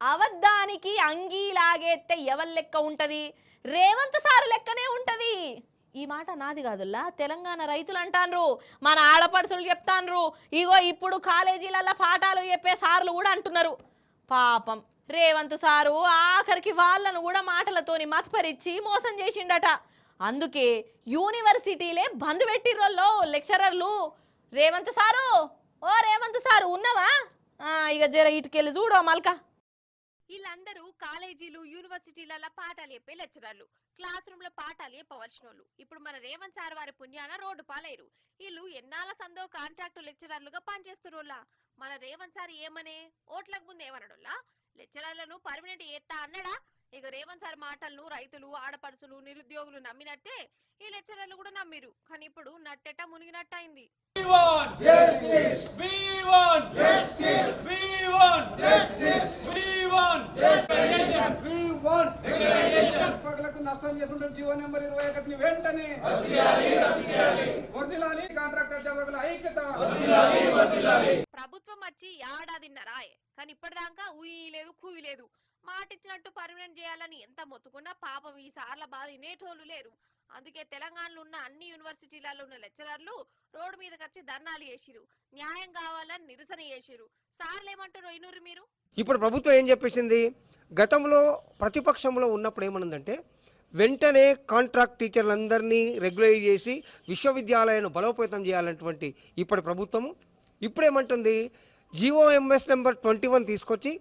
అవద్దానికి అంగీ లాగేస్తే ఎవరి లెక్క ఉంటది? రేవంత్ సారు లెక్కనే ఉంటది. ఈ మాట నాది కాదుల్లా, తెలంగాణ రైతులు అంటాన్రు, మన ఆడపడుచులు చెప్తాన్రు, ఇగో ఇప్పుడు కాలేజీలలో పాఠాలు చెప్పే సార్లు కూడా అంటున్నారు. పాపం రేవంత్ సారు ఆఖరికి వాళ్ళను కూడా మాటలతోని మత్పరిచి మోసం చేసిండట. అందుకే యూనివర్సిటీలే బంద్ పెట్టిర్రోల్లో లెక్చరర్లు. రేవంత్ సారు, ఓ రేవంత్ సారు ఉన్నవా? ఇక జర ఇటుకెళ్ళి చూడో మల్కా. వీళ్ళందరూ కాలేజీలు యూనివర్సిటీలలో పాఠాలు చెప్పే లెక్చరర్లు, క్లాస్ రూమ్ లో పాఠాలు చెప్పవలసినోళ్ళు. ఇప్పుడు మన రేవంత్ సార్ వారి పుణ్యాన రోడ్డు పాలైరు. వీళ్ళు ఎన్నాళ్ళ సందో కాంట్రాక్టు లెక్చరర్లుగా పనిచేస్తురోళ్ళ. మన రేవంత్ సార్ ఏమనే ఓట్లకు ముందు ఏమనడోళ్ళ లెక్చరర్లను పర్మనెంట్ చేస్తా అన్నడా? ఇక రేవంత్ సార్ మాటలను రైతులు, ఆడపడుచులు, నిరుద్యోగులు నమ్మినట్టే ఈ లెక్చరర్లు కూడా నమ్మిరు. కానీ ఇప్పుడు నట్టెట మునిగినట్టయింది. నష్టం చేసుకుంటే జీవో నెంబర్ 21 వెంటనే కాంట్రాక్టర్ జవాబుల ఐక్యత. ప్రభుత్వం వచ్చి ఏడాదిన్నరాయే కానీ ఇప్పటిదాకా ఊయి లేదు కూయి లేదు. మాటిచ్చినట్టు పర్మనెంట్ చేయాలని ఎంత మొత్తుకున్నా పాపం ఈ సార్ల బాధ వినేటోళ్ళు లేరు. అందుకే తెలంగాణలో ఉన్న అన్ని యూనివర్సిటీలలో ఉన్న లెక్చరర్లు రోడ్డు మీదకి వచ్చి ధర్నాలు చేసిరు. న్యాయం కావాలని నిరసన చేసిరు. సార్లు ఏమంటారు ఇనూరు మీరు? ఇప్పుడు ప్రభుత్వం ఏం చెప్పేసింది? గతంలో ప్రతిపక్షంలో ఉన్నప్పుడు ఏమనుందంటే వెంటనే కాంట్రాక్ట్ టీచర్లందరినీ రెగ్యులైజ్ చేసి విశ్వవిద్యాలయాన్ని బలోపేతం చేయాలన్నటువంటి ఇప్పటి ప్రభుత్వము ఇప్పుడేమంటుంది? GOMS నెంబర్ 21 తీసుకొచ్చి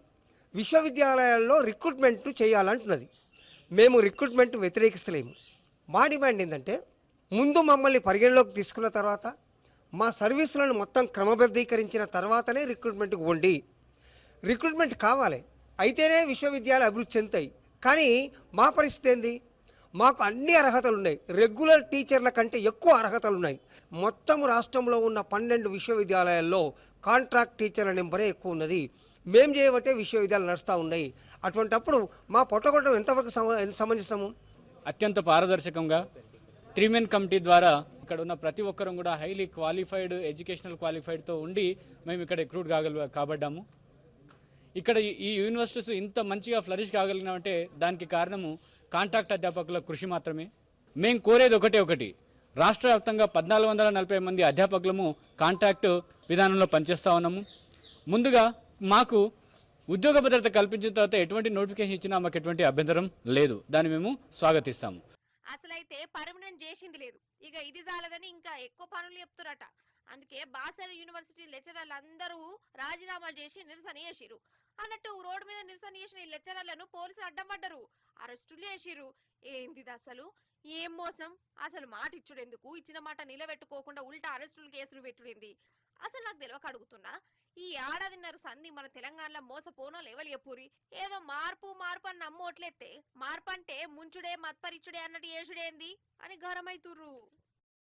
విశ్వవిద్యాలయాల్లో రిక్రూట్మెంట్ చేయాలంటున్నది. మేము రిక్రూట్మెంట్ వ్యతిరేకిస్తలేము. మా డిమాండ్ ఏంటంటే ముందు మమ్మల్ని పరిగణలోకి తీసుకున్న తర్వాత మా సర్వీసులను మొత్తం క్రమబద్ధీకరించిన తర్వాతనే రిక్రూట్మెంట్కి పోండి. రిక్రూట్మెంట్ కావాలి, అయితేనే విశ్వవిద్యాలయాలు అభివృద్ధి చెందుతాయి. కానీ మా పరిస్థితి ఏంది? మాకు అన్ని అర్హతలు ఉన్నాయి, రెగ్యులర్ టీచర్ల కంటే ఎక్కువ అర్హతలు ఉన్నాయి. మొత్తం రాష్ట్రంలో ఉన్న 12 విశ్వవిద్యాలయాల్లో కాంట్రాక్ట్ టీచర్ల నెంబరే ఎక్కువ ఉన్నది. మేము చేయబట్టే విశ్వవిద్యాలయాలు నడుస్తూ ఉన్నాయి. అటువంటప్పుడు మా పొట్టగొట్టడం ఎంతవరకు సమంజసము? అత్యంత పారదర్శకంగా 3 మెన్ కమిటీ ద్వారా ఇక్కడ ఉన్న ప్రతి ఒక్కరం కూడా హైలీ క్వాలిఫైడ్, ఎడ్యుకేషనల్ క్వాలిఫైడ్తో ఉండి మేము ఇక్కడ రిక్రూట్ కాబడ్డాము. ఇక్కడ ఈ యూనివర్సిటీస్ ఇంత మంచిగా ఫ్లరిష్ కాగలిగినామంటే దానికి కారణము కాంట్రాక్ట్ అధ్యాపకుల కృషి మాత్రమే. మేము కోరేది ఒకటి, రాష్ట్ర వ్యాప్తంగా 1440 మంది అధ్యాపకులము కాంట్రాక్ట్ విధానంలో పనిచేస్తూ ఉన్నాము. ముందుగా మాకు ఉద్యోగ భద్రత కల్పించిన తర్వాత ఎటువంటి నోటిఫికేషన్ ఇచ్చినా మాకు ఎటువంటి అభ్యంతరం లేదు. దాన్ని మేము స్వాగతిస్తాము. అసలైతే పర్మనెంట్ చేసింది లేదు. ఇక ఇది చాలదని ఇంకా ఎక్కువ పనులు చెప్తురట. అందుకే బాసర యూనివర్సిటీ లెక్చరర్లు అందరూ రాజీనామాలు చేసి నిరసన చేసిరు. అన్నట్టు రోడ్డు మీద నిరసన చేసిన ఈ లెక్చరర్లను పోలీసులు అడ్డం పడ్డరు, అరెస్టులు చేసిరు. ఏంది అసలు? ఏం మోసం? అసలు మాట ఇచ్చుడెందుకు? ఇచ్చిన మాట నిలబెట్టుకోకుండా ఉల్టా అరెస్టులు, కేసులు పెట్టుడింది. అసలు నాకు తెలియక అడుగుతున్నా, ఈ ఏడాదిన్నర సంధి మన తెలంగాణలో మోసపోనో లేవలు చెప్పురి. ఏదో మార్పు అని నమ్మోట్లెత్తే మార్పు అంటే ముంచుడే, మత్పరిచుడే అన్నట్టు చేసుడేంది అని గరమైతుర్రు.